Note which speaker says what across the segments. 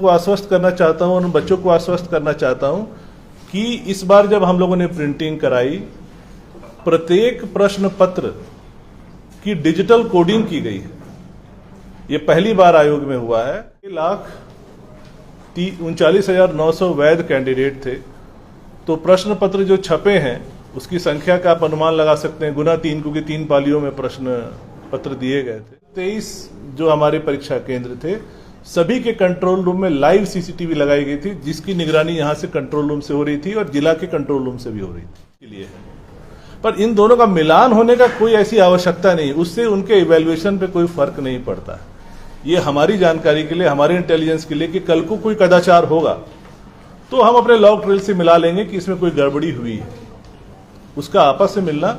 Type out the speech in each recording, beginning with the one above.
Speaker 1: को आश्वस्त करना चाहता हूं और उन बच्चों को आश्वस्त करना चाहता हूं कि इस बार जब हम लोगों ने प्रिंटिंग कराई, प्रत्येक प्रश्न पत्र की डिजिटल कोडिंग की गई है। ये पहली बार आयोग में हुआ है। 1,39,900 वैध कैंडिडेट थे, तो प्रश्न पत्र जो छपे हैं उसकी संख्या का आप अनुमान लगा सकते हैं, गुना 3, क्योंकि 3 पालियों में प्रश्न पत्र दिए गए थे। 23 जो हमारे परीक्षा केंद्र थे, सभी के कंट्रोल रूम में लाइव सीसीटीवी लगाई गई थी, जिसकी निगरानी यहां से कंट्रोल रूम से हो रही थी और जिला के कंट्रोल रूम से भी हो रही थी। इसलिए पर इन दोनों का मिलान होने का कोई ऐसी आवश्यकता नहीं, उससे उनके इवैल्यूएशन पे कोई फर्क नहीं पड़ता। ये हमारी जानकारी के लिए, हमारे इंटेलिजेंस के लिए कि कल को कोई कदाचार होगा तो हम अपने लॉग ट्रेल से मिला लेंगे कि इसमें कोई गड़बड़ी हुई है। उसका आपस में मिलना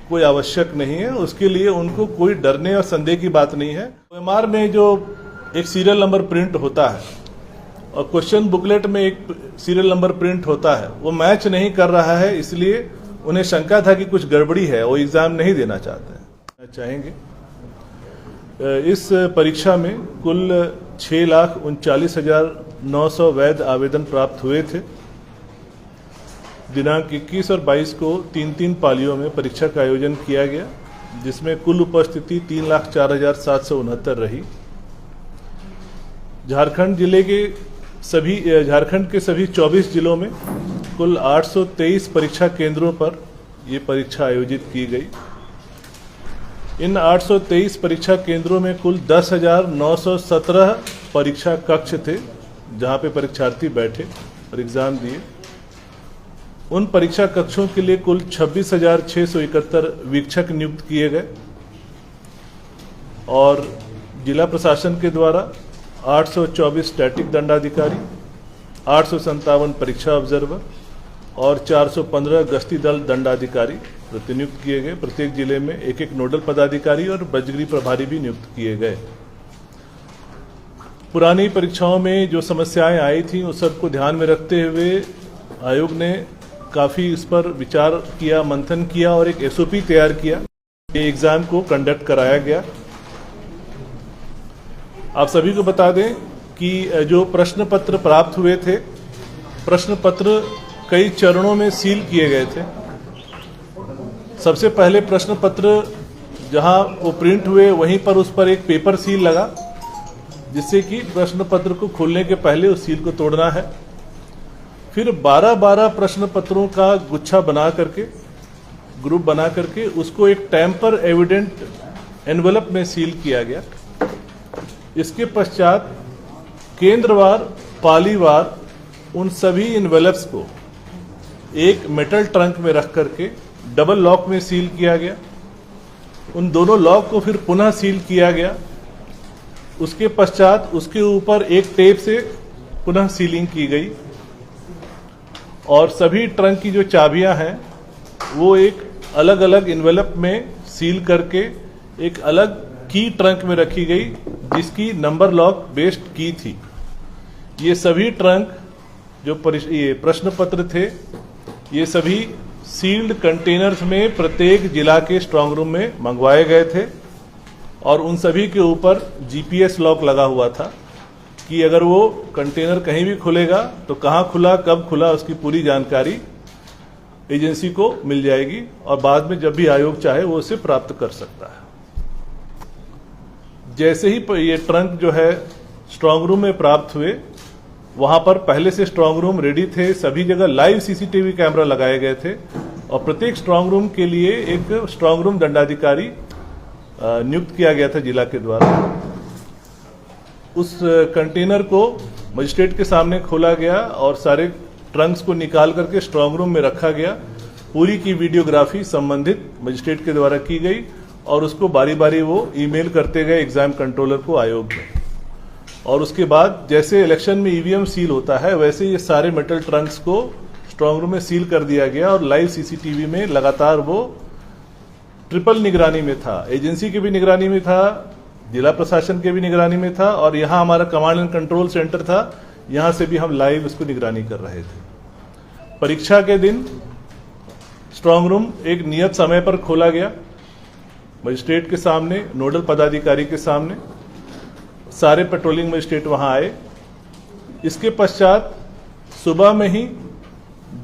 Speaker 1: कोई आवश्यक नहीं है, उसके लिए उनको कोई डरने और संदेह की बात नहीं है। OMR में जो एक सीरियल नंबर प्रिंट होता है और क्वेश्चन बुकलेट में एक सीरियल नंबर प्रिंट होता है, वो मैच नहीं कर रहा है, इसलिए उन्हें शंका था कि कुछ गड़बड़ी है, वो एग्जाम नहीं देना चाहेंगे। इस परीक्षा में कुल 6,39,900 वैध आवेदन प्राप्त हुए थे। दिनांक 21 और 22 को 3-3 पालियों में परीक्षा का आयोजन किया गया, जिसमें कुल उपस्थिति 3,04,769 रही। झारखंड के सभी 24 जिलों में कुल 823 परीक्षा केंद्रों पर ये परीक्षा आयोजित की गई। इन 823 परीक्षा केंद्रों में कुल 10,917 परीक्षा कक्ष थे, जहां पे परीक्षार्थी बैठे और एग्जाम दिए। उन परीक्षा कक्षों के लिए कुल 26,671 वीक्षक नियुक्त किए गए और जिला प्रशासन के द्वारा 824 स्टैटिक दंडाधिकारी, 857 परीक्षा ऑब्जर्वर और 415 गश्ती दल दंडाधिकारी प्रतिनियुक्त किए गए। प्रत्येक जिले में एक नोडल पदाधिकारी और बजगरी प्रभारी भी नियुक्त किए गए। पुरानी परीक्षाओं में जो समस्याएं आई थी उस सबको ध्यान में रखते हुए आयोग ने काफ़ी इस पर विचार किया, मंथन किया और एक SOP तैयार किया। ये एग्ज़ाम को कंडक्ट कराया गया। आप सभी को बता दें कि जो प्रश्न पत्र प्राप्त हुए थे, प्रश्न पत्र कई चरणों में सील किए गए थे। सबसे पहले प्रश्न पत्र जहां वो प्रिंट हुए वहीं पर उस पर एक पेपर सील लगा, जिससे कि प्रश्न पत्र को खोलने के पहले उस सील को तोड़ना है। फिर 12-12 प्रश्न पत्रों का गुच्छा बना करके, ग्रुप बना करके उसको एक टैंपर एविडेंट एनवेलप में सील किया गया। इसके पश्चात केंद्रवार, पालीवार उन सभी एनवेलप्स को एक मेटल ट्रंक में रख करके डबल लॉक में सील किया गया। उन दोनों लॉक को फिर पुनः सील किया गया। उसके पश्चात उसके ऊपर एक टेप से पुनः सीलिंग की गई और सभी ट्रंक की जो चाबियां हैं वो एक अलग अलग एनवेलप में सील करके एक अलग की ट्रंक में रखी गई, जिसकी नंबर लॉक बेस्ड की थी। ये सभी ट्रंक जो ये प्रश्न पत्र थे, ये सभी सील्ड कंटेनर्स में प्रत्येक जिला के स्ट्रांग रूम में मंगवाए गए थे और उन सभी के ऊपर GPS लॉक लगा हुआ था कि अगर वो कंटेनर कहीं भी खुलेगा तो कहाँ खुला, कब खुला, उसकी पूरी जानकारी एजेंसी को मिल जाएगी और बाद में जब भी आयोग चाहे वो उसे प्राप्त कर सकता है। जैसे ही ये ट्रंक जो है स्ट्रांग रूम में प्राप्त हुए, वहां पर पहले से स्ट्रांग रूम रेडी थे, सभी जगह लाइव CCTV कैमरा लगाए गए थे और प्रत्येक स्ट्रांग रूम के लिए एक स्ट्रांग रूम दंडाधिकारी नियुक्त किया गया था जिला के द्वारा। उस कंटेनर को मजिस्ट्रेट के सामने खोला गया और सारे ट्रंक्स को निकाल करके स्ट्रांग रूम में रखा गया। पूरी की वीडियोग्राफी संबंधित मजिस्ट्रेट के द्वारा की गई और उसको बारी बारी वो ईमेल करते गए एग्जाम कंट्रोलर को आयोग में। और उसके बाद जैसे इलेक्शन में EVM सील होता है, वैसे ये सारे मेटल ट्रंक्स को स्ट्रांग रूम में सील कर दिया गया और लाइव CCTV में लगातार वो ट्रिपल निगरानी में था। एजेंसी की भी निगरानी में था, जिला प्रशासन के भी निगरानी में था और यहाँ हमारा कमांड एंड कंट्रोल सेंटर था, यहाँ से भी हम लाइव इसको निगरानी कर रहे थे। परीक्षा के दिन स्ट्रांग रूम एक नियत समय पर खोला गया, मजिस्ट्रेट के सामने, नोडल पदाधिकारी के सामने। सारे पेट्रोलिंग मजिस्ट्रेट वहां आए इसके पश्चात सुबह में ही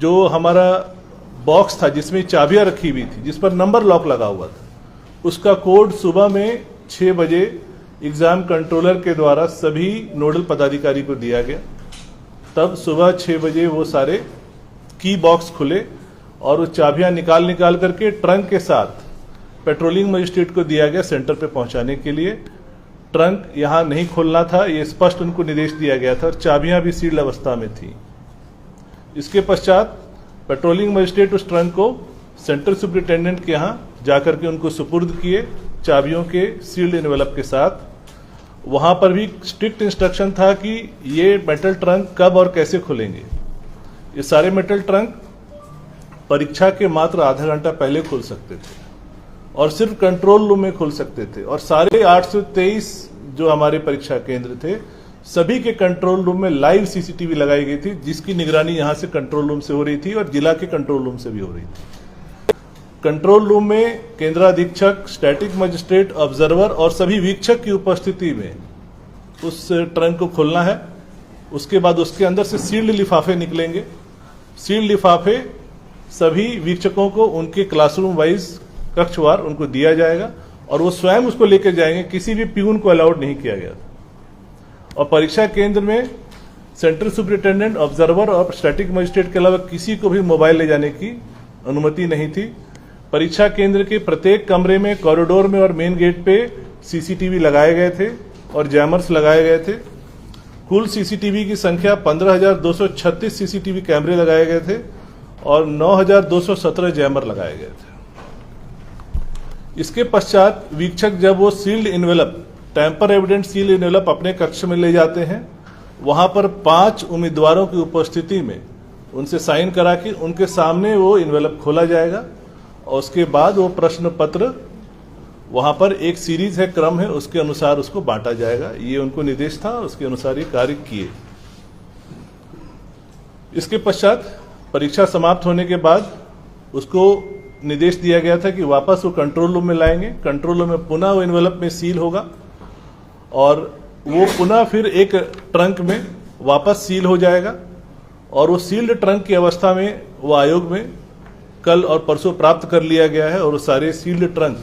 Speaker 1: जो हमारा बॉक्स था जिसमें चाबियां रखी हुई थी, जिस पर नंबर लॉक लगा हुआ था, उसका कोड सुबह में 6 बजे एग्जाम कंट्रोलर के द्वारा सभी नोडल पदाधिकारी को दिया गया। तब सुबह 6 बजे वो सारे की बॉक्स खुले और वो चाबियां निकाल करके ट्रंक के साथ पेट्रोलिंग मजिस्ट्रेट को दिया गया सेंटर पे पहुंचाने के लिए। ट्रंक यहां नहीं खोलना था, ये स्पष्ट उनको निर्देश दिया गया था, और चाबियां भी सील्ड अवस्था में थी। इसके पश्चात पेट्रोलिंग मजिस्ट्रेट उस ट्रंक को सेंटर सुपरिटेंडेंट के यहां जाकर के उनको सुपुर्द किए चाबियों के सील्ड एनवेलप के साथ। वहां पर भी स्ट्रिक्ट इंस्ट्रक्शन था कि ये मेटल ट्रंक कब और कैसे खुलेंगे। ये सारे मेटल ट्रंक परीक्षा के मात्र आधा घंटा पहले खुल सकते थे और सिर्फ कंट्रोल रूम में खुल सकते थे, और सारे 823 जो हमारे परीक्षा केंद्र थे सभी के कंट्रोल रूम में लाइव सीसीटीवी लगाई गई थी, जिसकी निगरानी यहां से कंट्रोल रूम से हो रही थी और जिला के कंट्रोल रूम से भी हो रही थी। कंट्रोल रूम में केंद्राधीक्षक, स्टैटिक मजिस्ट्रेट, ऑब्जर्वर और सभी वीक्षक की उपस्थिति में उस ट्रंक को खोलना है। उसके बाद उसके अंदर से सील्ड लिफाफे निकलेंगे। सील्ड लिफाफे सभी वीक्षकों को उनके क्लासरूम वाइज कक्षवार उनको दिया जाएगा और वो स्वयं उसको लेकर जाएंगे। किसी भी प्यून को अलाउड नहीं किया गया। और परीक्षा केंद्र में सेंट्रल सुपरिटेंडेंट, ऑब्जर्वर और स्टैटिक मजिस्ट्रेट के अलावा किसी को भी मोबाइल ले जाने की अनुमति नहीं थी। परीक्षा केंद्र के प्रत्येक कमरे में, कॉरिडोर में और मेन गेट पे सीसीटीवी लगाए गए थे और जैमर्स लगाए गए थे। कुल सीसीटीवी की संख्या 15,236 सीसीटीवी कैमरे लगाए गए थे और 9,217 जैमर लगाए गए थे। इसके पश्चात वीक्षक जब वो sealed envelope, tamper evident sealed envelope अपने कक्ष में ले जाते हैं, वहां पर 5 उम्मीदवारों की उपस्थिति में उनसे साइन करा के उनके सामने वो इन्वेलप खोला जाएगा और उसके बाद वो प्रश्न पत्र, वहां पर एक सीरीज है, क्रम है, उसके अनुसार उसको बांटा जाएगा। ये उनको निर्देश था, उसके अनुसार ये कार्य किए। इसके पश्चात परीक्षा समाप्त होने के बाद उसको निर्देश दिया गया था कि वापस वो कंट्रोल रूम में लाएंगे। कंट्रोल रूम में पुनः वो इन्वेलप में सील होगा और वो पुनः फिर एक ट्रंक में वापस सील हो जाएगा और वो सील्ड ट्रंक की अवस्था में वो आयोग में कल और परसों प्राप्त कर लिया गया है। और वो सारे सील्ड ट्रंक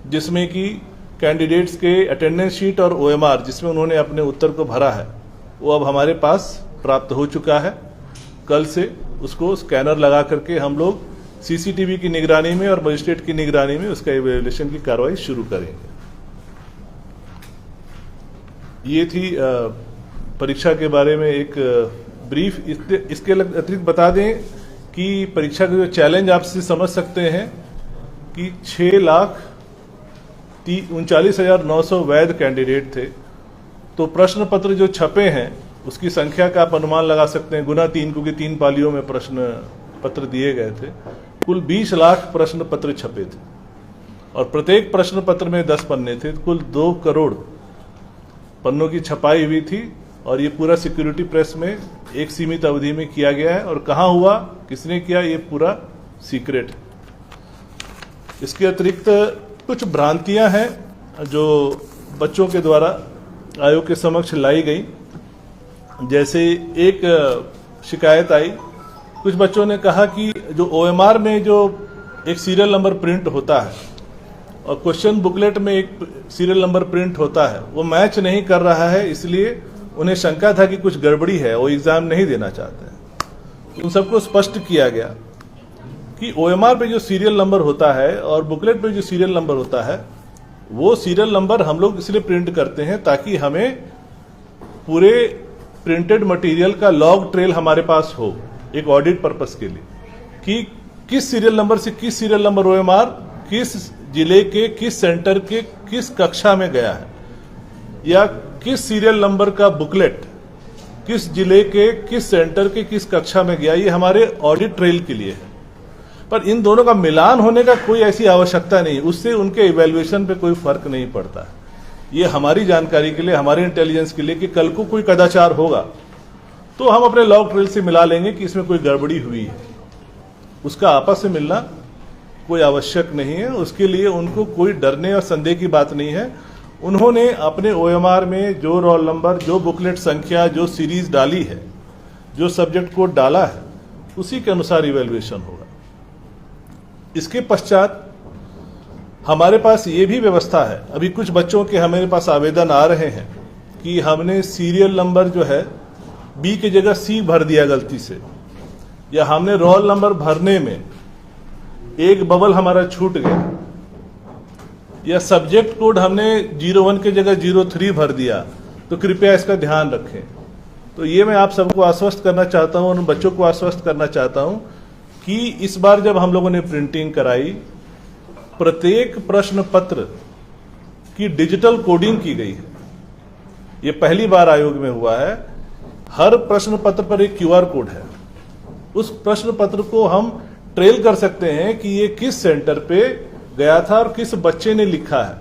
Speaker 1: जिसमें कि कैंडिडेट्स के अटेंडेंस शीट और ओएमआर जिसमें उन्होंने अपने उत्तर को भरा है, वो अब हमारे पास प्राप्त हो चुका है। कल से उसको स्कैनर लगा करके हम लोग सीसीटीवी की निगरानी में और मजिस्ट्रेट की निगरानी में उसका इवैल्यूएशन की कार्रवाई शुरू करेंगे। ये थी परीक्षा के बारे में एक ब्रीफ। इसके अतिरिक्त बता दें कि परीक्षा का जो चैलेंज आप समझ सकते हैं कि 6,39,900 वैध कैंडिडेट थे, तो प्रश्न पत्र जो छपे हैं उसकी संख्या का आप अनुमान लगा सकते हैं, गुना 3, क्योंकि 3 पालियों में प्रश्न पत्र दिए गए थे। कुल 20 लाख प्रश्न पत्र छपे थे और प्रत्येक प्रश्न पत्र में 10 पन्ने थे। कुल 2 करोड़ पन्नों की छपाई हुई थी और ये पूरा सिक्योरिटी प्रेस में एक सीमित अवधि में किया गया है। और कहाँ हुआ, किसने किया, ये पूरा सीक्रेट है। इसके अतिरिक्त कुछ भ्रांतियां हैं जो बच्चों के द्वारा आयोग के समक्ष लाई गई। जैसे एक शिकायत आई, कुछ बच्चों ने कहा कि जो ओएमआर में जो एक सीरियल नंबर प्रिंट होता है और क्वेश्चन बुकलेट में एक सीरियल नंबर प्रिंट होता है, वो मैच नहीं कर रहा है, इसलिए उन्हें शंका था कि कुछ गड़बड़ी है, वो एग्जाम नहीं देना चाहते हैं। उन सबको स्पष्ट किया गया कि ओएमआर पे जो सीरियल नंबर होता है और बुकलेट पे जो सीरियल नंबर होता है, वो सीरियल नंबर हम लोग इसलिए प्रिंट करते हैं ताकि हमें पूरे प्रिंटेड मटेरियल का लॉग ट्रेल हमारे पास हो, एक ऑडिट पर्पस के लिए, कि किस सीरियल नंबर से किस सीरियल नंबर ओएमआर किस जिले के किस सेंटर के किस कक्षा में गया है, या किस सीरियल नंबर का बुकलेट किस जिले के किस सेंटर के किस कक्षा में गया। ये हमारे ऑडिट ट्रेल के लिए है। पर इन दोनों का मिलान होने का कोई ऐसी आवश्यकता नहीं, उससे उनके इवैल्यूएशन पे कोई फर्क नहीं पड़ता। ये हमारी जानकारी के लिए, हमारे इंटेलिजेंस के लिए कि कल को कोई कदाचार होगा तो हम अपने लॉग ट्रेल से मिला लेंगे कि इसमें कोई गड़बड़ी हुई है। उसका आपस में मिलना कोई आवश्यक नहीं है। उसके लिए उनको कोई डरने और संदेह की बात नहीं है। उन्होंने अपने OMR में जो रोल नंबर, जो बुकलेट संख्या, जो सीरीज डाली है, जो सब्जेक्ट कोड डाला है, उसी के अनुसार इवैल्यूएशन होगा। इसके पश्चात हमारे पास ये भी व्यवस्था है, अभी कुछ बच्चों के हमारे पास आवेदन आ रहे हैं कि हमने सीरियल नंबर जो है B की जगह C भर दिया गलती से, या हमने रोल नंबर भरने में एक बबल हमारा छूट गया, या सब्जेक्ट कोड हमने 01 की जगह 03 भर दिया, तो कृपया इसका ध्यान रखें। तो ये मैं आप सबको आश्वस्त करना चाहता हूं और उन बच्चों को आश्वस्त करना चाहता हूं कि इस बार जब हम लोगों ने प्रिंटिंग कराई, प्रत्येक प्रश्न पत्र की डिजिटल कोडिंग की गई है। ये पहली बार आयोग में हुआ है। हर प्रश्न पत्र पर एक QR कोड है। उस प्रश्न पत्र को हम ट्रेल कर सकते हैं कि ये किस सेंटर पे गया था और किस बच्चे ने लिखा है,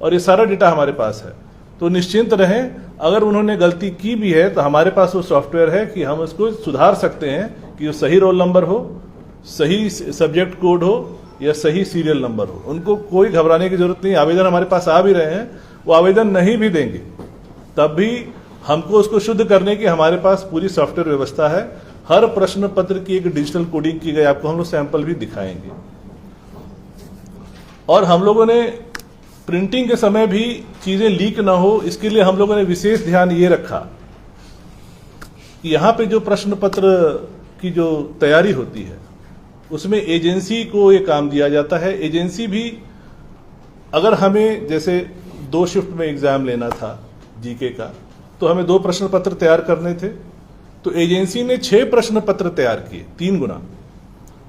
Speaker 1: और ये सारा डेटा हमारे पास है। तो निश्चिंत रहें, अगर उन्होंने गलती की भी है तो हमारे पास वो सॉफ्टवेयर है कि हम उसको सुधार सकते हैं कि वो सही रोल नंबर हो, सही सब्जेक्ट कोड हो या सही सीरियल नंबर हो। उनको कोई घबराने की जरूरत नहीं। आवेदन हमारे पास आ भी रहे हैं, वो आवेदन नहीं भी देंगे तब भी हमको उसको शुद्ध करने की हमारे पास पूरी सॉफ्टवेयर व्यवस्था है। हर प्रश्न पत्र की एक डिजिटल कोडिंग की गई, आपको हम लोग सैंपल भी दिखाएंगे। और हम लोगों ने प्रिंटिंग के समय भी चीजें लीक ना हो, इसके लिए हम लोगों ने विशेष ध्यान ये रखा कि यहां पे जो प्रश्न पत्र की जो तैयारी होती है उसमें एजेंसी को ये काम दिया जाता है। एजेंसी भी, अगर हमें जैसे 2 शिफ्ट में एग्जाम लेना था जीके का, तो हमें 2 प्रश्न पत्र तैयार करने थे, तो एजेंसी ने 6 प्रश्न पत्र तैयार किए, 3 गुना,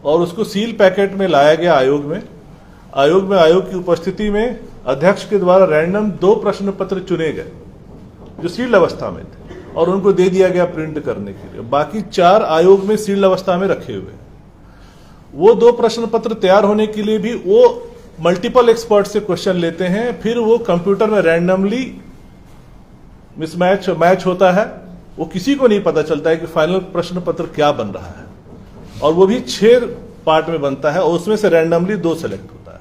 Speaker 1: और उसको सील पैकेट में लाया गया आयोग में। आयोग की उपस्थिति में अध्यक्ष के द्वारा रैंडम 2 प्रश्न पत्र चुने गए जो सील्ड अवस्था में थे, और उनको दे दिया गया प्रिंट करने के लिए। बाकी 4 आयोग में सील्ड अवस्था में रखे हुए। वो 2 प्रश्न पत्र तैयार होने के लिए भी वो मल्टीपल एक्सपर्ट से क्वेश्चन लेते हैं, फिर वो कंप्यूटर में रैंडमली मैच होता है। वो किसी को नहीं पता चलता है कि फाइनल प्रश्न पत्र क्या बन रहा है, और वो भी 6 पार्ट में बनता है, और उसमें से रैंडमली 2 सेलेक्ट होता है।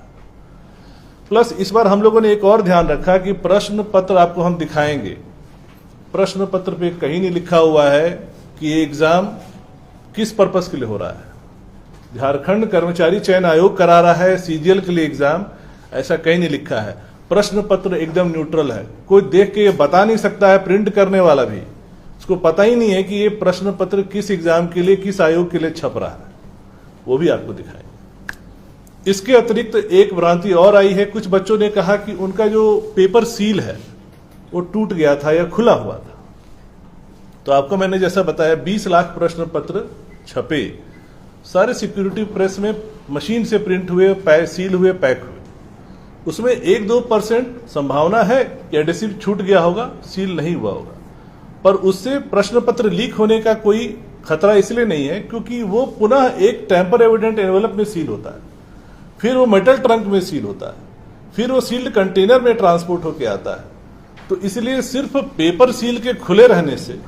Speaker 1: प्लस इस बार हम लोगों ने एक और ध्यान रखा कि प्रश्न पत्र आपको हम दिखाएंगे, प्रश्न पत्र पे कहीं नहीं लिखा हुआ है कि ये एग्जाम किस पर्पस के लिए हो रहा है। झारखंड कर्मचारी चयन आयोग करा रहा है CGL के लिए एग्जाम, ऐसा कहीं नहीं लिखा है। प्रश्न पत्र एकदम न्यूट्रल है, कोई देख के ये बता नहीं सकता है, प्रिंट करने वाला भी उसको पता ही नहीं है कि ये प्रश्न पत्र किस एग्जाम के लिए, किस आयोग के लिए छप रहा है। वो भी आपको दिखाएंगे। इसके अतिरिक्त एक भ्रांति और आई है, कुछ बच्चों ने कहा कि उनका जो पेपर सील है वो टूट गया था या खुला हुआ था। तो आपको मैंने जैसा बताया 20 लाख प्रश्न पत्र छपे, सारे सिक्योरिटी प्रेस में मशीन से प्रिंट हुए, सील हुए, पैक हुए। उसमें 1-2% संभावना है कि एडेसिव छूट गया होगा, सील नहीं हुआ होगा, पर उससे प्रश्न पत्र लीक होने का कोई खतरा इसलिए नहीं है क्योंकि वो पुनः एक टेम्पर एविडेंट एनवेलप में सील होता है, फिर वो मेटल ट्रंक में सील होता है, फिर वो सील्ड कंटेनर में ट्रांसपोर्ट होके आता है। तो इसलिए सिर्फ पेपर सील के खुले रहने से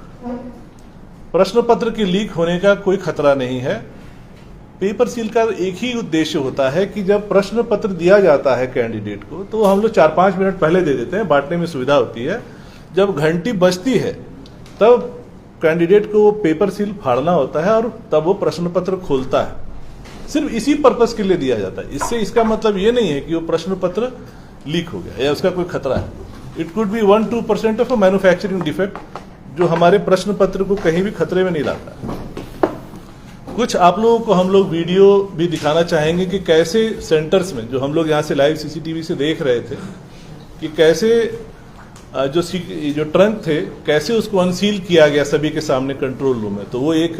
Speaker 1: प्रश्न पत्र की लीक होने का कोई खतरा नहीं है। पेपर सील का एक ही उद्देश्य होता है कि जब प्रश्न पत्र दिया जाता है कैंडिडेट को, तो हम लोग 4-5 मिनट पहले दे देते हैं, बांटने में सुविधा होती है। जब घंटी बजती है तब कैंडिडेट को पेपर सील फाड़ना होता है और तब वो प्रश्न पत्र खोलता है। सिर्फ इसी पर्पस के लिए दिया जाता है। इससे इसका मतलब ये नहीं है कि वो प्रश्न पत्र लीक हो गया या उसका कोई खतरा है। It could be 1-2% of a manufacturing defect जो हमारे प्रश्न पत्र को कहीं भी खतरे में नहीं लाता। कुछ आप लोगों को हम लोग वीडियो भी दिखाना चाहेंगे कि कैसे सेंटर्स में, जो हम लोग यहाँ से लाइव CCTV से देख रहे थे, कि कैसे जो ट्रंक थे कैसे उसको अनसील किया गया सभी के सामने कंट्रोल रूम में। तो वो एक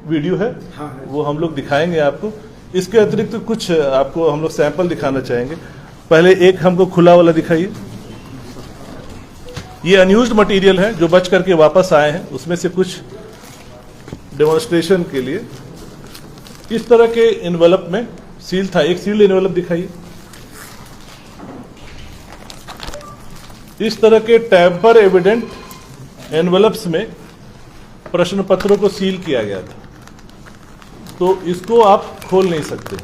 Speaker 1: वीडियो है, वो हम लोग दिखाएंगे आपको। इसके अतिरिक्त कुछ आपको हम लोग सैंपल दिखाना चाहेंगे। पहले एक हमको खुला वाला दिखाइए। ये अनयूज्ड मटेरियल है जो बच करके वापस आए हैं, उसमें से कुछ डेमोन्स्ट्रेशन के लिए। इस तरह के एनवेलप में सील था, एक सील्ड एनवेलप दिखाइए। इस तरह के टैम्पर एविडेंट एनवेलप्स में प्रश्न पत्रों को सील किया गया था, तो इसको आप खोल नहीं सकते,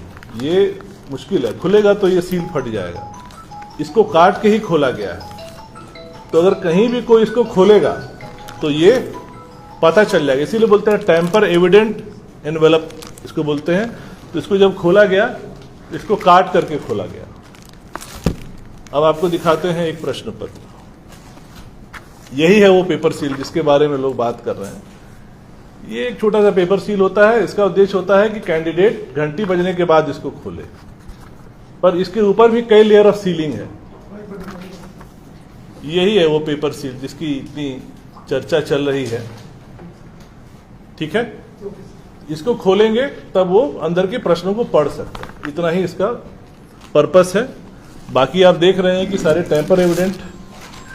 Speaker 1: ये मुश्किल है, खुलेगा तो ये सील फट जाएगा। इसको काट के ही खोला गया है। तो अगर कहीं भी कोई इसको खोलेगा तो ये पता चल जाएगा, इसीलिए बोलते हैं टैंपर एविडेंट एनवेलप इसको बोलते हैं। तो इसको जब खोला गया, इसको काट करके खोला गया। अब आपको दिखाते हैं एक प्रश्न पत्र। यही है वो पेपर सील जिसके बारे में लोग बात कर रहे हैं। ये एक छोटा सा पेपर सील होता है। इसका उद्देश्य होता है कि कैंडिडेट घंटी बजने के बाद इसको खोले, पर इसके ऊपर भी कई लेयर ऑफ सीलिंग है। यही है वो पेपर सील जिसकी इतनी चर्चा चल रही है। ठीक है, इसको खोलेंगे तब वो अंदर के प्रश्नों को पढ़ सकते हैं। इतना ही इसका पर्पस है। बाकी आप देख रहे हैं कि सारे टैंपर एविडेंट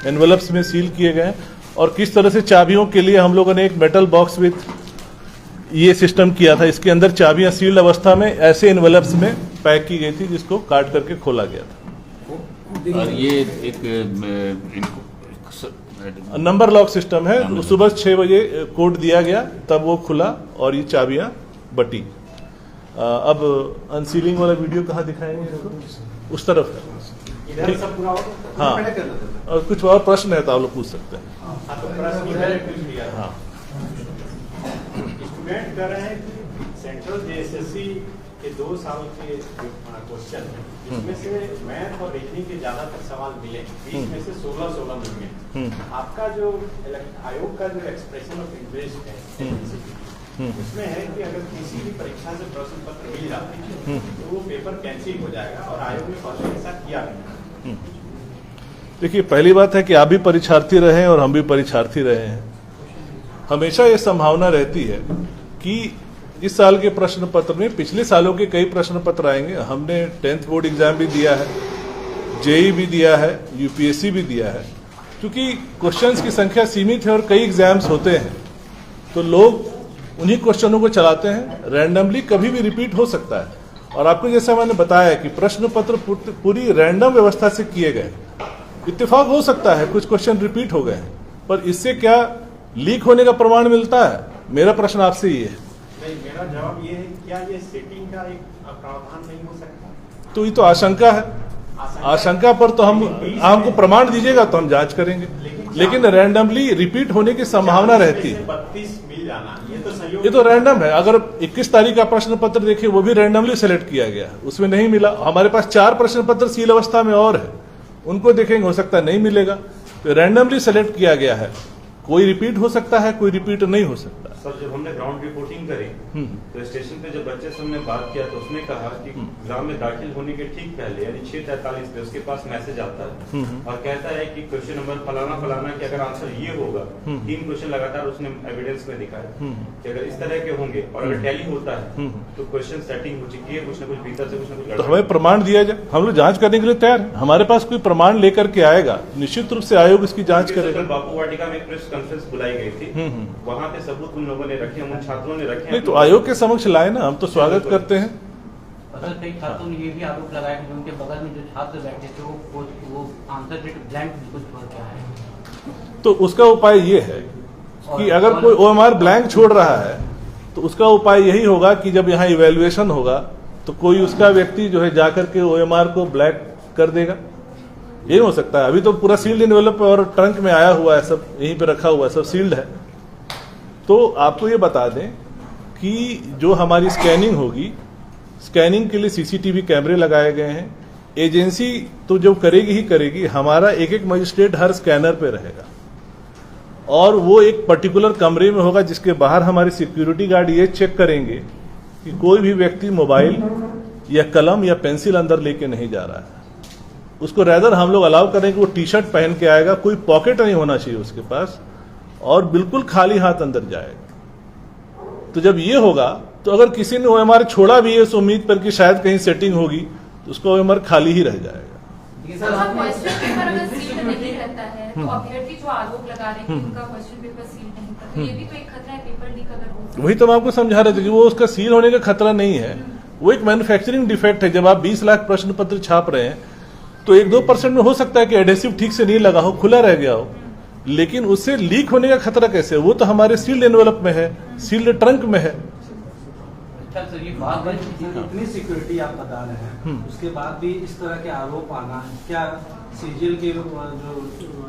Speaker 1: एनवेलप्स में सील किए गए हैं। और किस तरह से चाबियों के लिए हम लोगों ने एक मेटल बॉक्स विथ ये सिस्टम किया था। इसके अंदर चाबियां सील्ड अवस्था में ऐसे एनवेलप्स में पैक की गई थी जिसको काट करके खोला गया था।
Speaker 2: और ये एक
Speaker 1: नंबर लॉक सिस्टम है। सुबह 6 बजे कोड दिया गया, तब वो खुला और ये चाबियां बटी। अब अनसीलिंग वाला वीडियो कहाँ दिखाएंगे इसको? उस तरफ है। हाँ, और कुछ और प्रश्न है तो आप लोग पूछ सकते हैं। हाँ,
Speaker 3: स्टूडेंट कर रहे हैं कि सेंट्रल जेएसएससी के 2 साल के क्वेश्चन है, जिसमें से मैथ और रीजनिंग के ज्यादातर सवाल मिले, 20 में से 16 मिले। आपका जो आयोग का जो एक्सप्रेशन ऑफ इंटरेस्ट है उसमें है कि अगर किसी भी परीक्षा से प्रश्न पत्र मिल जाते हैं तो वो पेपर कैंसिल हो जाएगा, और आयोग ने पहले ऐसा किया नहीं।
Speaker 1: देखिए, पहली बात है कि आप भी परीक्षार्थी रहे हैं और हम भी परीक्षार्थी रहे हैं। हमेशा ये संभावना रहती है कि इस साल के प्रश्न पत्र में पिछले सालों के कई प्रश्न पत्र आएंगे। हमने 10th बोर्ड एग्जाम भी दिया है, जेई भी दिया है, यूपीएससी भी दिया है। क्योंकि क्वेश्चंस की संख्या सीमित है और कई एग्जाम्स होते हैं, तो लोग उन्हीं क्वेश्चनों को चलाते हैं। रैंडमली कभी भी रिपीट हो सकता है। और आपको जैसा मैंने बताया कि प्रश्न पत्र पूरी रैंडम व्यवस्था से किए गए। इत्तेफाक हो सकता है कुछ क्वेश्चन रिपीट हो गए हैं, पर इससे क्या लीक होने का प्रमाण मिलता है? मेरा प्रश्न आपसे ये है।
Speaker 3: नहीं, मेरा जवाब ये है, क्या ये सेटिंग का एक प्रावधान नहीं हो सकता?
Speaker 1: तो ये तो आशंका है। आशंका पर तो हमको प्रमाण दीजिएगा तो हम जांच करेंगे, लेकिन रैंडमली रिपीट होने की संभावना रहती है।
Speaker 3: 32 मिल जाना
Speaker 1: ये तो रैंडम है। अगर 21 तारीख का प्रश्न पत्र देखिए, वो भी रैंडमली सेलेक्ट किया गया, उसमें नहीं मिला। हमारे पास 4 प्रश्न पत्र सील अवस्था में और है, उनको देखेंगे, हो सकता है नहीं मिलेगा। तो रैंडमली सेलेक्ट किया गया है। कोई रिपीट हो सकता है, कोई रिपीट नहीं हो सकता।
Speaker 4: सर, जब हमने ग्राउंड रिपोर्टिंग करी तो स्टेशन पे जब बच्चे से हमने बात किया तो उसने कहा कि एग्जाम में दाखिल होने के ठीक पहले यानी 6:43 पे उसके पास मैसेज आता है और कहता है कि क्वेश्चन नंबर फलाना फलाना कि अगर आंसर ये होगा। 3 क्वेश्चन लगातार उसने एविडेंस में दिखाया कि अगर इस तरह के होंगे और अगर टैली होता है तो क्वेश्चन सेटिंग हो चुकी है, कुछ न कुछ भीतर से कुछ न कुछ।
Speaker 1: तो हमें प्रमाण दिया जाए, हम लोग जांच करने के लिए तैयार हैं। हमारे पास कोई प्रमाण लेकर के आएगा, निश्चित रूप से आयोग इसकी जांच करेगा।
Speaker 4: बापू वाटिका में प्रेस कॉन्फ्रेंस बुलाई गई थी, वहाँ पे सबूत उन लोगों ने रखे, उन छात्रों ने रखे।
Speaker 1: नहीं तो आयोग के समक्ष लाए ना, हम तो स्वागत करते हैं।
Speaker 5: सर, कई छात्रों ने ये भी आरोप लगाया कि उनके बगल में जो छात्र बैठे थे वो आंसर ब्लैंक कुछ छोड़ के आए।
Speaker 1: तो उसका उपाय ये है कि अगर कोई ओएमआर ब्लैंक छोड़ रहा है तो उसका उपाय यही होगा कि जब यहाँ इवैल्यूएशन होगा तो कोई उसका व्यक्ति जो है जाकर के ओएमआर को ब्लैक कर देगा। ये हो सकता है। अभी तो पूरा सील्ड एनवेलप और ट्रंक में आया हुआ है, सब यहीं पे रखा हुआ है, सब सील्ड है। तो आपको ये बता दें कि जो हमारी स्कैनिंग होगी, स्कैनिंग के लिए सीसीटीवी कैमरे लगाए गए हैं। एजेंसी तो जो करेगी ही करेगी, हमारा एक एक मजिस्ट्रेट हर स्कैनर पे रहेगा और वो एक पर्टिकुलर कमरे में होगा जिसके बाहर हमारे सिक्योरिटी गार्ड ये चेक करेंगे कि कोई भी व्यक्ति मोबाइल या कलम या पेंसिल अंदर लेके नहीं जा रहा है। उसको रैदर हम लोग अलाउ करेंगे वो टी शर्ट पहन के आएगा, कोई पॉकेट नहीं होना चाहिए उसके पास और बिल्कुल खाली हाथ अंदर जाएगा। तो जब ये होगा तो अगर किसी ने ओएमआर छोड़ा भी है उस उम्मीद पर कि शायद कहीं सेटिंग होगी तो उसका ओएमआर खाली ही रह जाएगा।
Speaker 6: क्वेश्चन पेपर अगर सील्ड नहीं रहता है तो अभ्यर्थी जो आरोप लगा रहे हैं उनका क्वेश्चन पेपर सील्ड नहीं था, तो ये भी तो एक खतरा है पेपर लीक अगर हो।
Speaker 1: वही तो मैं आपको समझा रहे थे कि वो उसका सील होने का खतरा नहीं है, वो एक मैन्युफैक्चरिंग डिफेक्ट है। जब आप 20 लाख प्रश्न पत्र छाप रहे हैं तो 1-2% में हो सकता है कि एडेसिव ठीक से नहीं लगा हो, खुला रह गया हो, लेकिन उससे लीक होने का खतरा कैसे? वो तो हमारे सील्ड एनवेलप में है, सील्ड ट्रंक में है।
Speaker 5: अच्छा सर, ये बात है
Speaker 7: इतनी सिक्योरिटी आप बता रहे हैं, उसके बाद भी इस तरह के आरोप आना, क्या सीजीएल के जो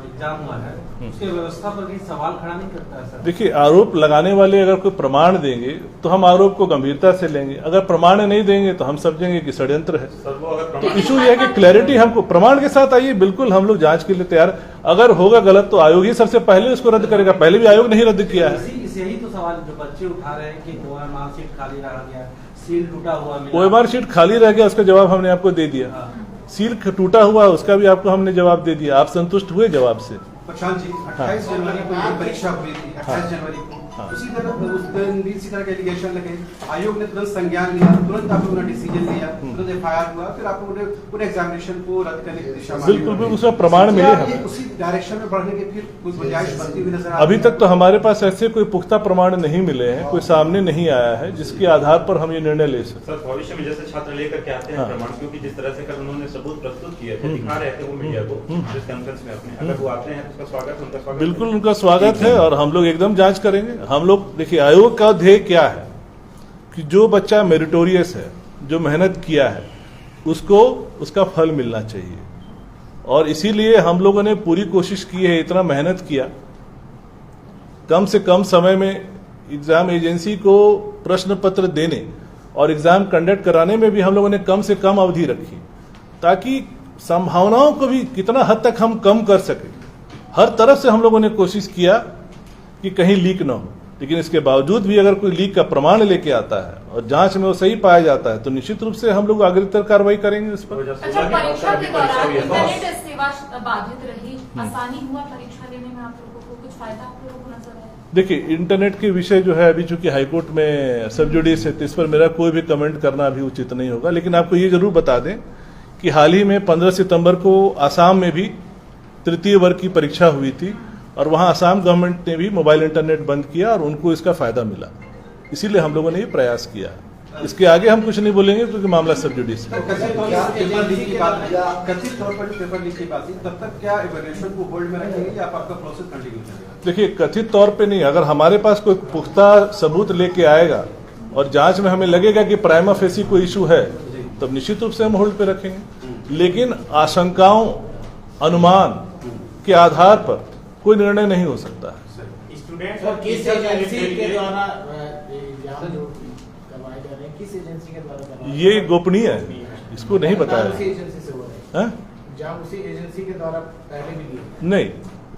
Speaker 7: एग्जाम हुआ है उसके व्यवस्था पर भी सवाल खड़ा नहीं करता है सर?
Speaker 1: देखिए, आरोप लगाने वाले अगर कोई प्रमाण देंगे तो हम आरोप को गंभीरता से लेंगे, अगर प्रमाण नहीं देंगे तो हम समझेंगे कि षड्यंत्र है।
Speaker 4: सर वो अगर
Speaker 1: तो
Speaker 4: प्रमाण
Speaker 1: इशू ये है कि क्लैरिटी हमको प्रमाण के साथ आइए, बिल्कुल हम लोग जांच के लिए तैयार। अगर होगा गलत तो आयोग ही सबसे पहले उसको रद्द करेगा, पहले भी आयोग नहीं रद्द किया है।
Speaker 7: यही तो सवाल जो बच्चे उठा रहे हैं कि OMR सीट खाली रह गया, सील टूटा हुआ मिला।
Speaker 1: OMR सीट खाली रह गया, उसका जवाब हमने आपको दे दिया। सील टूटा हुआ उसका भी आपको हमने जवाब दे दिया। आप संतुष्ट हुए जवाब से?
Speaker 8: प्रशांत जी, 28 जनवरी को ये परीक्षा हुई थी, 28 जनवरी को उसी तरह उस दिन भी इसी तरह के एलिगेशन लगे, आयोग ने तुरंत संज्ञान लिया, तुरंत आप लोगों ने डिसीजन लिया, तुरंत FIR हुआ, फिर आप लोगों ने पूरे एग्जामिनेशन को रद्द करने की दिशा में
Speaker 1: बिल्कुल उसमें प्रमाण मिले हैं।
Speaker 8: उसी डायरेक्शन में बढ़ने के फिर कुछ गुंजाइश बनती हुई नजर
Speaker 1: अभी तक तो हमारे पास ऐसे कोई पुख्ता प्रमाण नहीं मिले हैं, कोई सामने नहीं आया है जिसके आधार पर हम ये निर्णय ले सकते।
Speaker 4: सर भविष्य में जैसे छात्र लेकर के आते हैं प्रमाण, क्योंकि जिस तरह से कल उन्होंने सबूत प्रस्तुत किए थे, दिखा रहे थे वो मीडिया को प्रेस कॉन्फ्रेंस में अपने, अगर वो आते हैं तो उसका स्वागत, उनका स्वागत
Speaker 1: बिल्कुल उनका स्वागत है और हम लोग एकदम जांच करेंगे। हम लोग देखिए, आयोग का ध्येय क्या है कि जो बच्चा मेरिटोरियस है, जो मेहनत किया है, उसको उसका फल मिलना चाहिए। और इसीलिए हम लोगों ने पूरी कोशिश की है, इतना मेहनत किया, कम से कम समय में एग्जाम एजेंसी को प्रश्न पत्र देने और एग्जाम कंडक्ट कराने में भी हम लोगों ने कम से कम अवधि रखी, ताकि संभावनाओं को भी कितना हद तक हम कम कर सके। हर तरफ से हम लोगों ने कोशिश किया कि कहीं लीक ना हो, लेकिन इसके बावजूद भी अगर कोई लीक का प्रमाण लेके आता है और जांच में वो सही पाया जाता है तो निश्चित रूप से हम लोग अग्रतर कार्रवाई करेंगे उस पर।
Speaker 6: अच्छा, परीक्षा के दौरान इंटरनेट सेवा बाधित रही, आसानी हुआ परीक्षा लेने में, आप लोगों को कुछ फायदा आप लोगों को नजर आया?
Speaker 1: देखिए, इंटरनेट के विषय जो है अभी चूंकि हाईकोर्ट में सब जुडिस है, तो इस पर मेरा कोई भी कमेंट करना अभी उचित नहीं होगा। लेकिन आपको ये जरूर बता दें कि हाल ही में 15 सितंबर को आसाम में भी तृतीय वर्ग की परीक्षा हुई थी और वहां आसाम गवर्नमेंट ने भी मोबाइल इंटरनेट बंद किया और उनको इसका फायदा मिला। इसीलिए हम लोगों ने ये प्रयास किया। इसके आगे हम कुछ नहीं बोलेंगे क्योंकि मामला सब जुडिस है।
Speaker 8: कथित तौर पर पेपर लीक की बात थी, तब तक क्या इवैल्यूएशन को होल्ड में रखेंगे या आपका प्रोसेस कंटिन्यू चलेगा?
Speaker 1: देखिए, कथित तौर पे नहीं, अगर हमारे पास कोई पुख्ता सबूत लेके आएगा और जांच में हमें लगेगा कि प्राइमा फेसी कोई इशू है, तब निश्चित रूप से हम होल्ड पे रखेंगे। लेकिन आशंकाओं, अनुमान के आधार पर कोई निर्णय नहीं हो सकता है।
Speaker 3: स्टूडेंट्स
Speaker 9: और किस एजेंसी के द्वारा एग्जाम जो करवाए जा रहे हैं, किस एजेंसी के द्वारा करवाए?
Speaker 1: ये गोपनीय है, इसको नहीं बताया।
Speaker 9: उसी एजेंसी से हो रहा है?
Speaker 1: हैं?
Speaker 9: एग्जाम उसी एजेंसी के द्वारा पहले भी दिए?
Speaker 1: नहीं,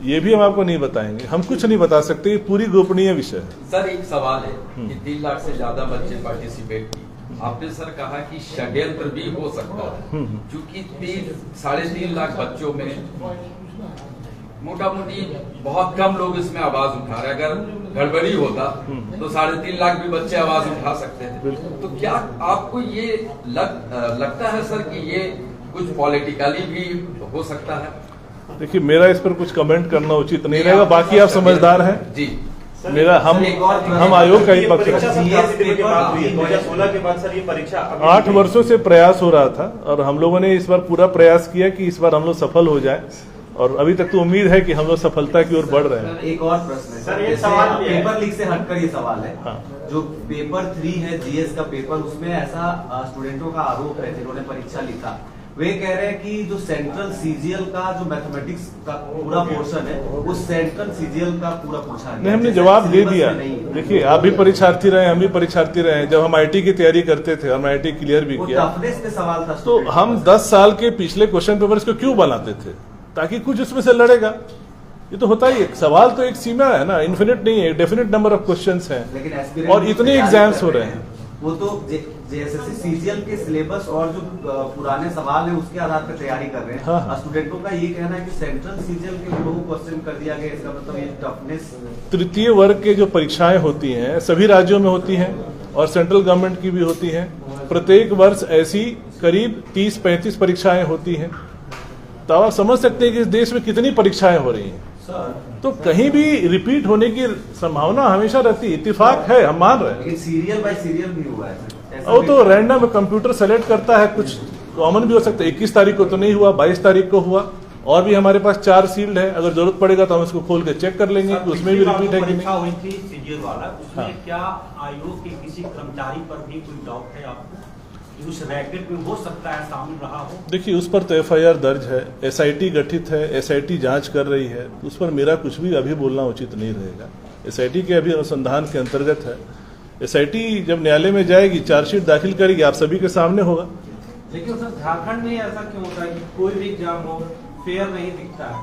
Speaker 1: ये भी हम आपको नहीं बताएंगे, हम कुछ नहीं बता सकते, ये पूरी गोपनीय विषय है।
Speaker 10: सर एक सवाल है कि 3 लाख से ज्यादा बच्चे पार्टिसिपेट किए, आपने सर कहा कि षड्यंत्र भी हो सकता है, क्योंकि 3-3.5 लाख बच्चों में मोटा मोटी बहुत कम लोग इसमें आवाज उठा रहे। अगर गड़बड़ी होता तो 3.5 लाख भी बच्चे आवाज उठा सकते थे। तो क्या आपको ये लगता है सर कि ये कुछ पॉलिटिकली भी हो सकता है?
Speaker 1: देखिए, मेरा इस पर कुछ कमेंट करना उचित नहीं रहेगा, बाकी आप समझदार हैं
Speaker 10: जी।
Speaker 1: मेरा हम आयोग का ही पक्ष है।
Speaker 4: 2016 के बाद सर ये परीक्षा
Speaker 1: 8 वर्षों से प्रयास हो रहा था और हम लोगों ने इस बार पूरा प्रयास किया कि इस बार हम लोग सफल हो जाए और अभी तक तो उम्मीद है कि हम लोग सफलता की ओर बढ़ रहे हैं।
Speaker 11: एक और प्रश्न है
Speaker 3: सर, ये सवाल
Speaker 11: पेपर लीक से हटकर ये सवाल है।
Speaker 1: हाँ।
Speaker 11: जो पेपर 3 है जीएस का पेपर, उसमें ऐसा स्टूडेंटों का आरोप है जिन्होंने परीक्षा लिखा, वे कह रहे हैं कि जो सेंट्रल सीजीएल का जो मैथमेटिक्स का पूरा पोर्शन है वो सेंट्रल सीजीएल का पूरा पूछा गया।
Speaker 1: नहीं, हमने जवाब दे दिया। देखिए, आप भी परीक्षार्थी रहे, हम भी परीक्षार्थी रहे। जब हम आईटी की तैयारी करते थे, हम आईटी क्लियर भी किया,
Speaker 11: टफनेस पे सवाल था।
Speaker 1: तो हम 10 साल के पिछले क्वेश्चन पेपर्स को क्यों बनाते थे? ताकि कुछ उसमें से लड़ेगा। ये तो होता ही है, सवाल तो एक सीमा है ना, इन्फिनिट नहीं है, डेफिनेट नंबर ऑफ क्वेश्चंस हैं और इतने एग्जाम्स हो रहे हैं।
Speaker 11: वो तो जेएसएससी सीजीएल के सिलेबस और जो पुराने सवाल है उसके आधार पर तैयारी कर रहे हैं।
Speaker 1: हाँ।
Speaker 11: स्टूडेंटों का ये कहना है कि सेंट्रल सीजीएल के दो क्वेश्चन कर दिया गया, इसका मतलब ये टफनेस।
Speaker 1: तृतीय वर्ग के जो परीक्षाएं होती हैं सभी राज्यों में होती हैं और सेंट्रल गवर्नमेंट की भी होती हैं। प्रत्येक वर्ष ऐसी करीब 30-35 परीक्षाएं होती हैं। तो आप समझ सकते हैं कि इस देश में कितनी परीक्षाएं हो रही हैं। तो कहीं भी रिपीट होने की संभावना हमेशा रहती है। इत्तेफाक है, हम मान रहे हैं।
Speaker 11: लेकिन सीरियल बाय सीरियल भी हुआ है।
Speaker 1: वो तो रैंडम कंप्यूटर सेलेक्ट करता है, कुछ कॉमन भी हो सकता है। 21 तारीख को तो नहीं हुआ, 22 तारीख को हुआ और भी हमारे पास 4 सील्ड है, अगर जरूरत पड़ेगा तो हम इसको खोल के चेक कर लेंगे कि उसमें भी रिपीट है कि
Speaker 12: परीक्षा
Speaker 1: नहीं।
Speaker 12: हुई थी सीजीएल वाला, उसमें
Speaker 1: हाँ।
Speaker 12: क्या आयोग के किसी कर्मचारी पर भी कोई डाउट है आपको कि उस रैकेट में हो सकता है शामिल रहा हो?
Speaker 1: देखिए, उस पर तो एफआईआर दर्ज है, एसआईटी गठित है, एसआईटी जांच कर रही है, उस पर मेरा कुछ भी अभी बोलना उचित नहीं रहेगा। एसआईटी के अभी अनुसंधान के अंतर्गत है। एसआईटी जब न्यायालय में जाएगी, चार्जशीट दाखिल करेगी, आप सभी के सामने होगा।
Speaker 7: लेकिन सर झारखंड में ऐसा क्यों होता है कि कोई भी एग्जाम हो फेयर नहीं दिखता है,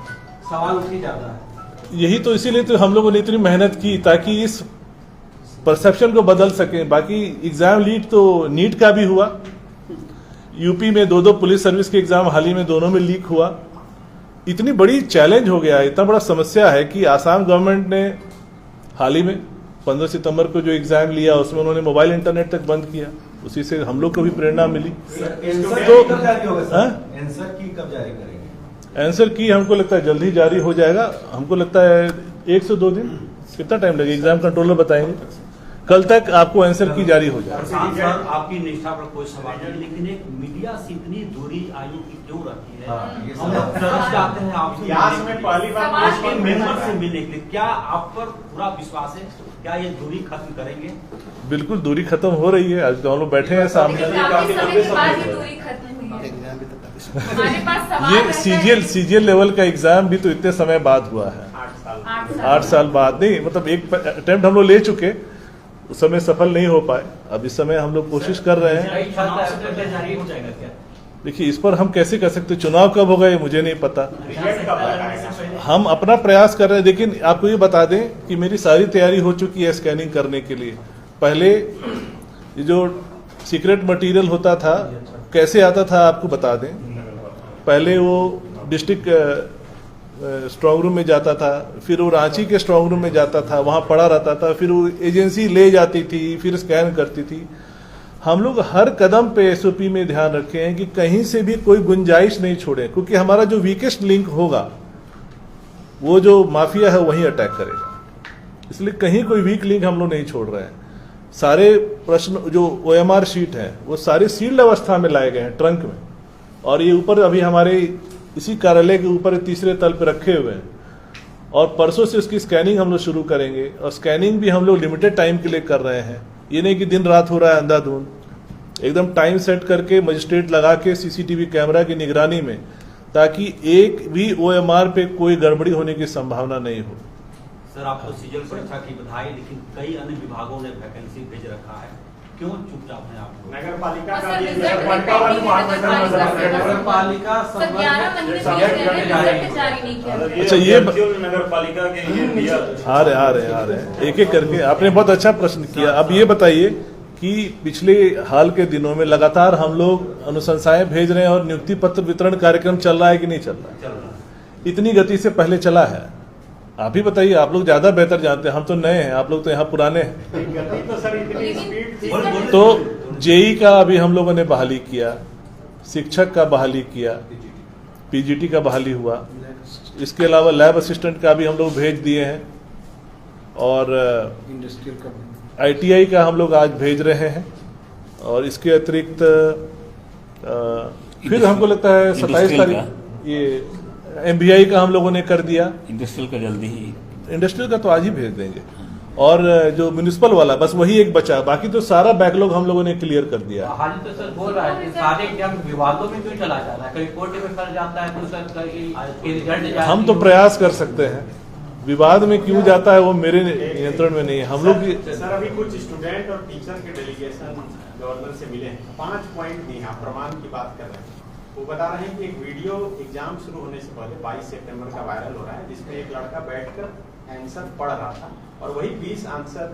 Speaker 7: सवाल उठ ही जाता है?
Speaker 1: यही तो, इसीलिए तो हम लोगों ने इतनी मेहनत की ताकि इस परसेप्शन को बदल सकें। बाकी एग्जाम लीक तो नीट का भी हुआ, यूपी में 2 पुलिस सर्विस के एग्जाम हाल ही में दोनों में लीक हुआ। इतनी बड़ी चैलेंज हो गया, इतना बड़ा समस्या है कि आसाम गवर्नमेंट ने हाल ही में 15 सितंबर को जो एग्जाम लिया उसमें उन्होंने मोबाइल इंटरनेट तक बंद किया, उसी से हम लोग को भी प्रेरणा मिली।
Speaker 11: आंसर की कब जारी करेंगे?
Speaker 1: आंसर की हमको लगता है जल्द ही जारी हो जाएगा। हमको लगता है 1 से 2 दिन, कितना टाइम लगेगा एग्जाम कंट्रोलर बताएंगे। कल तक आपको आंसर की जारी हो जाएगा।
Speaker 12: सर, आपकी निष्ठा पर कोई सवाल नहीं, लेकिन एक मीडिया से इतनी दूरी आयोग की क्यों रखी है? हम लोग तरस जाते हैं आपसे
Speaker 3: इतिहास में पहली बार
Speaker 12: उसके मेंबर से मिलने के लिए। क्या आप पर पूरा विश्वास है? क्या ये दूरी खत्म करेंगे?
Speaker 1: बिल्कुल दूरी खत्म हो रही है। आज तो हम लोग बैठे हैं सामने।
Speaker 6: काफी समय के बाद ही दूरी खत्म हुई है। हमारे पास सवाल
Speaker 1: ये
Speaker 6: रहता है।
Speaker 1: सीजीएल लेवल का एग्जाम भी तो इतने समय बाद हुआ है, 8 साल बाद। नहीं मतलब एक अटेम्प्ट हम लोग ले चुके, उस समय सफल नहीं हो पाए। अब इस समय हम लोग कोशिश कर रहे हैं।
Speaker 12: जारी हो जाएगा क्या?
Speaker 1: देखिए, इस पर हम कैसे कर सकते, चुनाव कब होगा ये मुझे नहीं पता। हम अपना प्रयास कर रहे हैं, लेकिन आपको ये बता दें कि मेरी सारी तैयारी हो चुकी है स्कैनिंग करने के लिए। पहले ये जो सीक्रेट मटेरियल होता था कैसे आता था आपको बता दें। पहले वो डिस्ट्रिक्ट स्ट्रांग रूम में जाता था, फिर वो रांची के स्ट्रांग रूम में जाता था, वहाँ पड़ा रहता था, फिर वो एजेंसी ले जाती थी, फिर स्कैन करती थी। हम लोग हर कदम पे एसओपी में ध्यान रखे हैं कि कहीं से भी कोई गुंजाइश नहीं छोड़े, क्योंकि हमारा जो वीकेस्ट लिंक होगा वो जो माफिया है वहीं अटैक करेगा। इसलिए कहीं कोई वीक लिंक हम लोग नहीं छोड़ रहे हैं। सारे प्रश्न जो ओएमआर शीट है वो सारे सील्ड अवस्था में लाए गए हैं ट्रंक में, और ये ऊपर अभी हमारे इसी कार्यालय के ऊपर 3रे तल पे रखे हुए हैं। और परसों से उसकी स्कैनिंग हम लोग शुरू करेंगे, और स्कैनिंग भी हम लोग लिमिटेड टाइम के लिए कर रहे हैं। ये नहीं कि दिन रात हो रहा है अंधाधुंध, एकदम टाइम सेट करके मजिस्ट्रेट लगा के सीसीटीवी कैमरा की निगरानी में, ताकि एक भी ओएमआर पे कोई गड़बड़ी होने की संभावना नहीं हो।
Speaker 12: सर, आपको सीजीएल परीक्षा की बधाई, लेकिन कई अन्य विभागों ने वैकेंसी भेज रखा है, क्यों चुपचाप हैं आप?
Speaker 3: नगर पालिका का
Speaker 6: सर,
Speaker 3: भी
Speaker 6: रिजल्ट
Speaker 7: नगर पालिका
Speaker 6: सर 11 महीने से रिजल्ट जारी नहीं किया।
Speaker 1: अच्छा, ये
Speaker 4: नगर पालिका के लिए दिया।
Speaker 1: आ रहे हैं एक एक करके। आपने बहुत अच्छा प्रश्न किया। अब ये बताइए कि पिछले हाल के दिनों में लगातार हम लोग अनुशंसाएं भेज रहे हैं और नियुक्ति पत्र वितरण कार्यक्रम चल रहा है कि नहीं चल रहा है? इतनी गति से पहले चला है? आप ही बताइए, आप लोग ज्यादा बेहतर जानते हैं, हम तो नए हैं, आप लोग तो यहाँ पुराने हैं।
Speaker 3: गति तो सर इतनी स्पीड थी।
Speaker 1: तो जेई का अभी हम लोगों ने बहाली किया, शिक्षक का बहाली किया, पीजीटी का बहाली हुआ, इसके अलावा लैब असिस्टेंट का भी हम लोग भेज दिए हैं, और आईटीआई का हम लोग आज भेज रहे हैं। और इसके अतिरिक्त फिर हमको लगता है 27 तारीख ये एमबीआई का हम लोगों ने कर दिया।
Speaker 2: इंडस्ट्रियल का जल्दी ही,
Speaker 1: इंडस्ट्रियल का तो आज ही भेज देंगे। और जो म्युनिसिपल वाला बस वही एक बचा, बाकी तो सारा बैकलॉग हम लोगों ने क्लियर कर दिया।
Speaker 5: हाल तो सर बोल रहा है कि सारे एग्जाम विवादों में क्यों चला जाता है, कहीं कोर्ट में फंस जाता है तो सर रिजल्ट।
Speaker 1: हम तो प्रयास कर सकते हैं, विवाद में क्यों जाता है वो मेरे नियंत्रण में नहीं है। हम लोग
Speaker 3: सर अभी कुछ स्टूडेंट और टीचर के डेलीगेशन गवर्नर से मिले हैं, 5 पॉइंट दिए, आप प्रमाण की बात कर रहे हैं। वो बता रहे हैं कि एक वीडियो एग्जाम शुरू होने से पहले 22 सितंबर का वायरल हो रहा है, जिसमें एक लड़का बैठकर आंसर पढ़ रहा था, और वही 20 आंसर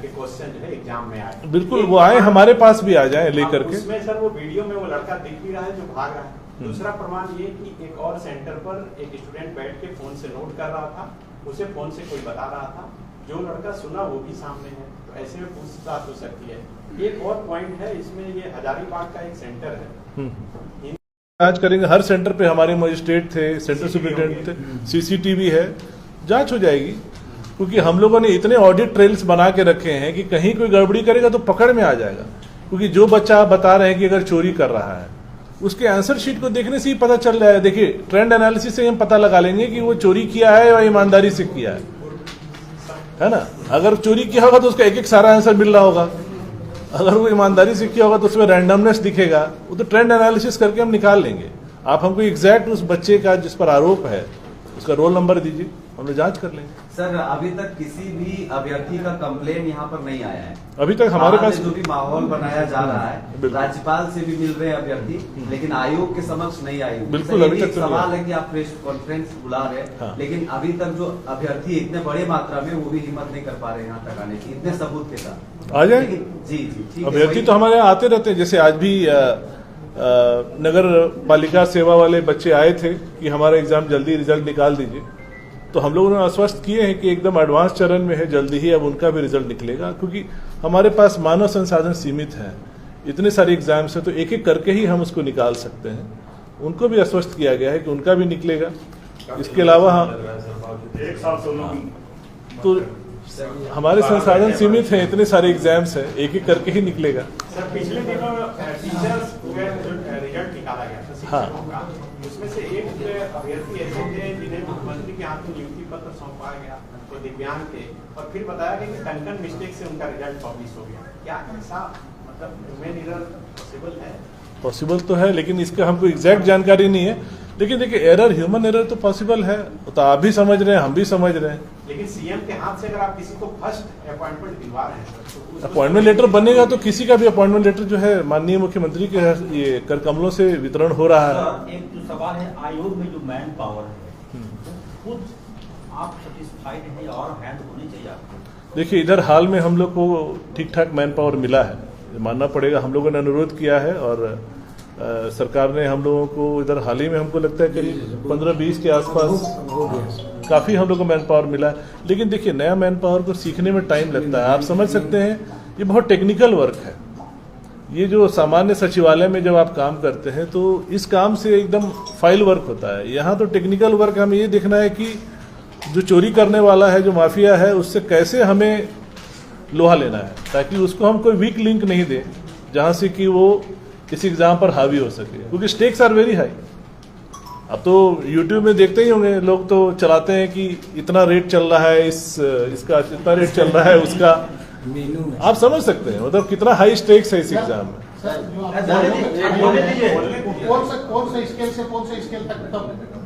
Speaker 3: के क्वेश्चन जो है एग्जाम में आए।
Speaker 1: बिल्कुल, वो आए हमारे पास भी आ जाए लेकर के।
Speaker 3: उसमें सर वो वीडियो में वो लड़का दिख भी रहा है जो भाग रहा है। दूसरा प्रमाण ये कि एक और सेंटर पर एक स्टूडेंट बैठ के फोन से नोट कर रहा था, उसे फोन से कोई बता रहा था, जो लड़का सुना वो भी सामने है, तो ऐसे में पूछताछ हो सकती है। एक और पॉइंट है इसमें, ये हजारीबाग का एक सेंटर है,
Speaker 1: जांच करेंगे। हर सेंटर पे हमारे मजिस्ट्रेट थे, सेंटर सुपरिटेंडेंट थे, सीसीटीवी है, जांच हो जाएगी। क्योंकि हम लोगों ने इतने ऑडिट ट्रेल्स बना के रखे हैं कि कहीं कोई गड़बड़ी करेगा तो पकड़ में आ जाएगा। क्योंकि जो बच्चा आप बता रहे हैं कि अगर चोरी कर रहा है उसके आंसर शीट को देखने से ही पता चल रहा है। देखिए, ट्रेंड एनालिसिस से हम पता लगा लेंगे कि वो चोरी किया है या ईमानदारी से किया है ना। अगर चोरी किया होगा तो उसका एक एक सारा आंसर मिल रहा होगा, अगर वो ईमानदारी से किया होगा तो उसमें रैंडमनेस दिखेगा। वो तो ट्रेंड एनालिसिस करके हम निकाल लेंगे। आप हमको एग्जैक्ट उस बच्चे का जिस पर आरोप है उसका रोल नंबर दीजिए, हम लोग जांच कर लेंगे।
Speaker 11: सर, अभी तक किसी भी अभ्यर्थी का कंप्लेन यहाँ पर नहीं आया है।
Speaker 1: अभी तक हमारे पास
Speaker 11: जो भी माहौल बनाया जा रहा है, राज्यपाल से भी मिल रहे हैं अभ्यर्थी, लेकिन आयोग के समक्ष नहीं आई।
Speaker 1: बिल्कुल, अभी तक
Speaker 11: सवाल है कि आप प्रेस कॉन्फ्रेंस बुला रहे हैं,
Speaker 1: हाँ।
Speaker 11: लेकिन अभी तक जो अभ्यर्थी इतने बड़े मात्रा में, वो भी हिम्मत नहीं कर पा रहे यहाँ तक आने की, इतने सबूत के साथ।
Speaker 1: आ जाए
Speaker 11: जी जी, ठीक है।
Speaker 1: अभ्यर्थी तो हमारे यहाँ आते रहते हैं। जैसे आज भी नगर पालिका सेवा वाले बच्चे आए थे कि हमारा एग्जाम जल्दी रिजल्ट निकाल दीजिए, तो हम लोगों ने आश्वस्त किए हैं कि एकदम एडवांस चरण में है, जल्दी ही अब उनका भी रिजल्ट निकलेगा। क्योंकि हमारे पास मानव संसाधन सीमित है, इतने सारे एग्जाम्स हैं, तो एक एक करके ही हम उसको निकाल सकते हैं। उनको भी आश्वस्त किया गया है कि उनका भी निकलेगा। इसके अलावा तो हमारे संसाधन सीमित हैं, इतने सारे एग्जाम्स हैं, एक एक करके ही निकलेगा।
Speaker 3: सर, पिछले दिनों टीचर्स जो रिजल्ट निकाला गया था शिक्षकों का, उसमें से एक अभ्यर्थी ऐसे थे जिन्हें मुख्यमंत्री के हाथ में नियुक्ति पत्र सौंपा गया, तो दिव्यांग थे, और फिर बताया गया कि कंकन मिस्टेक से उनका रिजल्ट पब्लिश हो गया। क्या ऐसा मतलब ह्यूमन एरर पॉसिबल है?
Speaker 1: पॉसिबल तो है, लेकिन इसका हमको एग्जैक्ट जानकारी नहीं है। लेकिन देखिए, एरर, ह्यूमन एरर तो पॉसिबल है, तो आप भी समझ रहे हैं, हम भी समझ रहे हैं।
Speaker 3: लेकिन सीएम के हाथ से अगर आप किसी को फर्स्ट अपॉइंटमेंट दिलवा रहे हैं,
Speaker 1: अपॉइंटमेंट लेटर बनेगा तो किसी का भी अपॉइंटमेंट लेटर जो है माननीय मुख्यमंत्री के ये कर कमलों से वितरण हो रहा है।
Speaker 12: एक जो सवाल है, आयोग में जो मैन पावर है, खुद आप सेटिस्फाइड है और हैंड होनी चाहिए आपको?
Speaker 1: देखिए, इधर हाल में हम लोग को ठीक ठाक मैन पावर मिला है, मानना पड़ेगा। हम लोगों ने अनुरोध किया है और सरकार ने हम लोगों को इधर हाल ही में, हमको लगता है करीब 15-20 के आसपास काफी हम लोग को मैन पावर मिला है। लेकिन देखिए, नया मैन पावर को सीखने में टाइम लगता है। आप समझ सकते हैं, ये बहुत टेक्निकल वर्क है। ये जो सामान्य सचिवालय में जब आप काम करते हैं तो इस काम से एकदम फाइल वर्क होता है। यहाँ तो टेक्निकल वर्क हमें ये देखना है कि जो चोरी करने वाला है, जो माफिया है, उससे कैसे हमें लोहा लेना है, ताकि उसको हम कोई वीक लिंक नहीं दें जहाँ से कि वो इस एग्जाम पर हावी हो सके, क्योंकि स्टेक्स आर वेरी हाई। अब तो YouTube में देखते ही होंगे, लोग तो चलाते हैं कि इतना रेट चल रहा है, इसका इतना रेट चल रहा है, उसका आप समझ सकते हैं मतलब कितना हाई स्टेक्स है इस एग्जाम में।
Speaker 13: कौन सा स्केल से कौन सा स्केल तक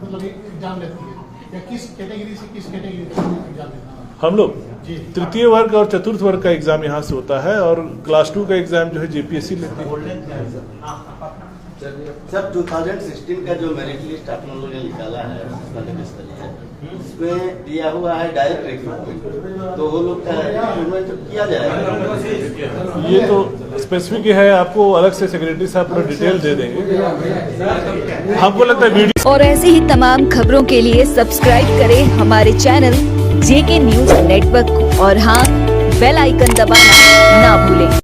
Speaker 13: मतलब एग्जाम लेती है, या किस कैटेगरी से किस कैटेगरी तक एग्जाम लेती है?
Speaker 1: हम लोग तृतीय वर्ग और चतुर्थ वर्ग का एग्जाम यहाँ से होता है, और क्लास 2 का एग्जाम जो है JPSC लेती है।
Speaker 14: सर, 2016 का जो मेरिट लिस्ट आप लोगों ने निकाला है, इसमें दिया हुआ है डायरेक्ट रिक्रूटमेंट, तो वो लोग का रिक्रूटमेंट किया जाएगा?
Speaker 1: ये तो स्पेसिफिक है, आपको अलग से सेक्रेटरी साहब पूरा डिटेल दे देंगे। हमको लगता है वीडियो
Speaker 15: और ऐसे ही तमाम खबरों के लिए सब्सक्राइब करें हमारे चैनल JK न्यूज नेटवर्क को, और हाँ, बेल आइकन दबाना ना भूलें।